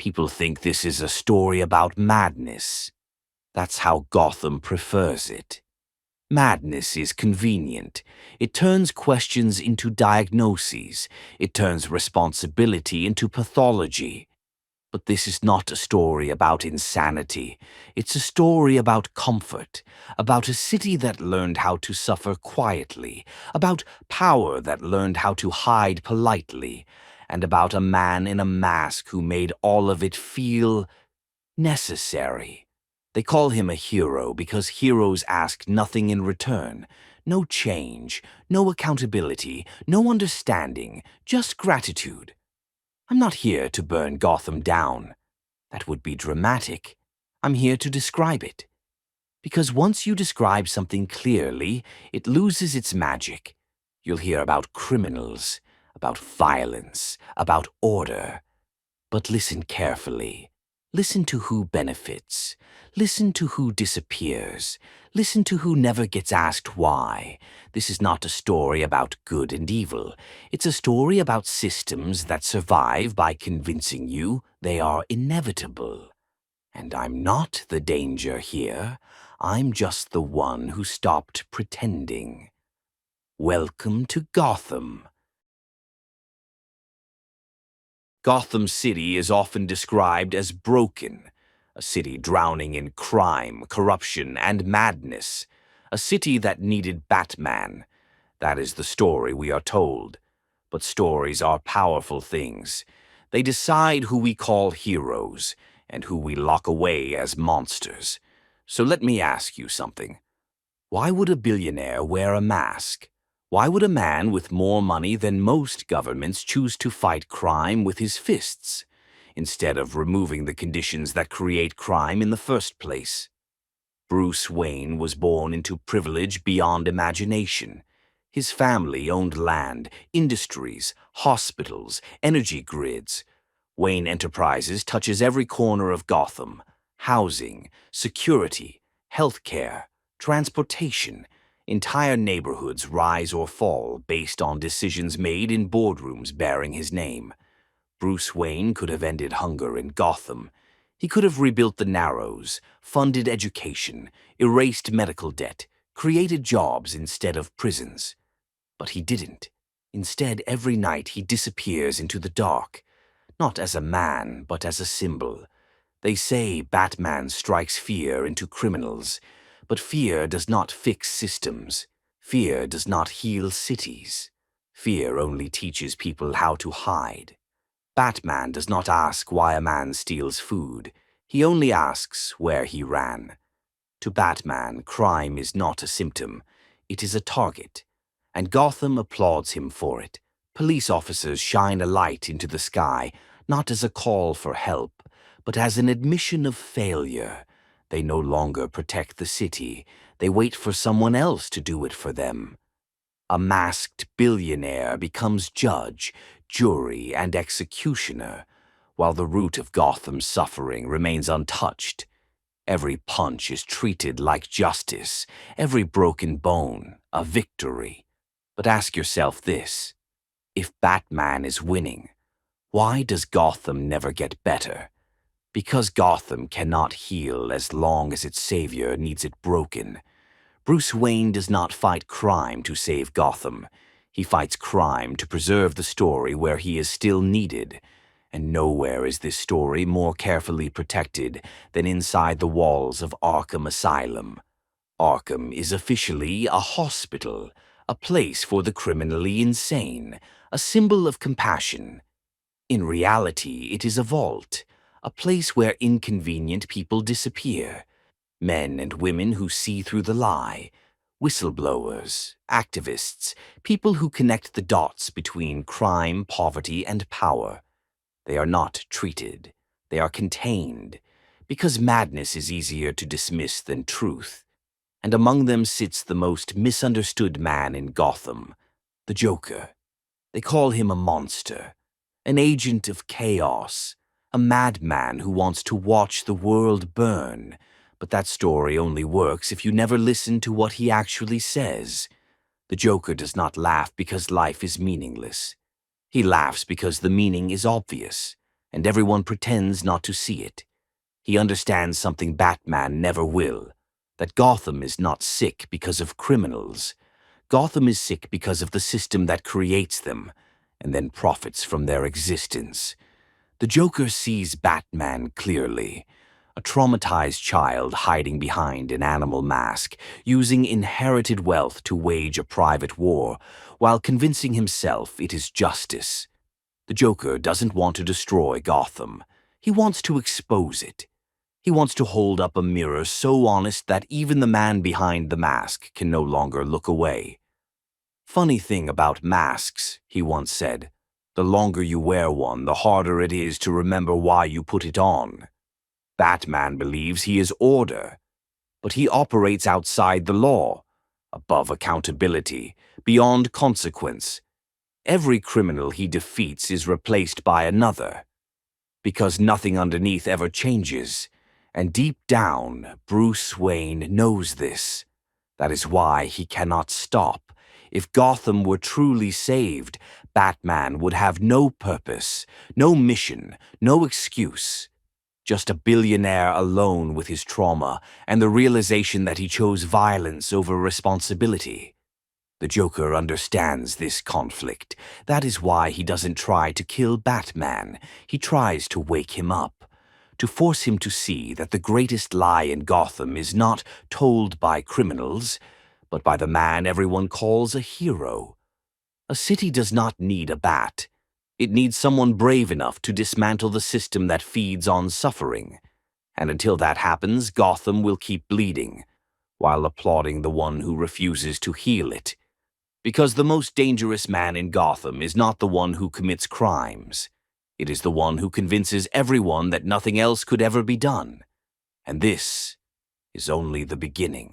People think this is a story about madness. That's how Gotham prefers it. Madness is convenient. It turns questions into diagnoses. It turns responsibility into pathology. But this is not a story about insanity. It's a story about comfort, about a city that learned how to suffer quietly, about power that learned how to hide politely, and about a man in a mask who made all of it feel necessary. They call him a hero because heroes ask nothing in return. No change, no accountability, no understanding, just gratitude. I'm not here to burn Gotham down. That would be dramatic. I'm here to describe it. Because once you describe something clearly, it loses its magic. You'll hear about criminals, about violence, about order. But listen carefully. Listen to who benefits. Listen to who disappears. Listen to who never gets asked why. This is not a story about good and evil. It's a story about systems that survive by convincing you they are inevitable. And I'm not the danger here. I'm just the one who stopped pretending. Welcome to Gotham. Gotham City is often described as broken, a city drowning in crime, corruption, and madness, a city that needed Batman. That is the story we are told. But stories are powerful things. They decide who we call heroes and who we lock away as monsters. So let me ask you something. Why would a billionaire wear a mask? Why would a man with more money than most governments choose to fight crime with his fists, instead of removing the conditions that create crime in the first place? Bruce Wayne was born into privilege beyond imagination. His family owned land, industries, hospitals, energy grids. Wayne Enterprises touches every corner of Gotham: housing, security, healthcare, transportation. Entire neighborhoods rise or fall based on decisions made in boardrooms bearing his name. Bruce Wayne could have ended hunger in Gotham. He could have rebuilt the Narrows, funded education, erased medical debt, created jobs instead of prisons. But he didn't. Instead, every night he disappears into the dark, not as a man, but as a symbol. They say Batman strikes fear into criminals, but fear does not fix systems. Fear does not heal cities. Fear only teaches people how to hide. Batman does not ask why a man steals food. He only asks where he ran. To Batman, crime is not a symptom. It is a target. And Gotham applauds him for it. Police officers shine a light into the sky, not as a call for help, but as an admission of failure. They no longer protect the city. They wait for someone else to do it for them. A masked billionaire becomes judge, jury, and executioner, while the root of Gotham's suffering remains untouched. Every punch is treated like justice, every broken bone a victory. But ask yourself this: if Batman is winning, why does Gotham never get better? Because Gotham cannot heal as long as its savior needs it broken. Bruce Wayne does not fight crime to save Gotham. He fights crime to preserve the story where he is still needed. And nowhere is this story more carefully protected than inside the walls of Arkham Asylum. Arkham is officially a hospital, a place for the criminally insane, a symbol of compassion. In reality, it is a vault, a place where inconvenient people disappear. Men and women who see through the lie, whistleblowers, activists, people who connect the dots between crime, poverty, and power. They are not treated. They are contained, because madness is easier to dismiss than truth. And among them sits the most misunderstood man in Gotham, the Joker. They call him a monster, an agent of chaos, a madman who wants to watch the world burn. But that story only works if you never listen to what he actually says. The Joker does not laugh because life is meaningless. He laughs because the meaning is obvious, and everyone pretends not to see it. He understands something Batman never will, that Gotham is not sick because of criminals. Gotham is sick because of the system that creates them, and then profits from their existence. The Joker sees Batman clearly. A traumatized child hiding behind an animal mask, using inherited wealth to wage a private war, while convincing himself it is justice. The Joker doesn't want to destroy Gotham. He wants to expose it. He wants to hold up a mirror so honest that even the man behind the mask can no longer look away. "Funny thing about masks," he once said. "The longer you wear one, the harder it is to remember why you put it on." Batman believes he is order, but he operates outside the law, above accountability, beyond consequence. Every criminal he defeats is replaced by another, because nothing underneath ever changes, and deep down, Bruce Wayne knows this. That is why he cannot stop. If Gotham were truly saved, Batman would have no purpose, no mission, no excuse. Just a billionaire alone with his trauma and the realization that he chose violence over responsibility. The Joker understands this conflict. That is why he doesn't try to kill Batman. He tries to wake him up, to force him to see that the greatest lie in Gotham is not told by criminals, but by the man everyone calls a hero. A city does not need a bat. It needs someone brave enough to dismantle the system that feeds on suffering. And until that happens, Gotham will keep bleeding, while applauding the one who refuses to heal it. Because the most dangerous man in Gotham is not the one who commits crimes. It is the one who convinces everyone that nothing else could ever be done. And this is only the beginning.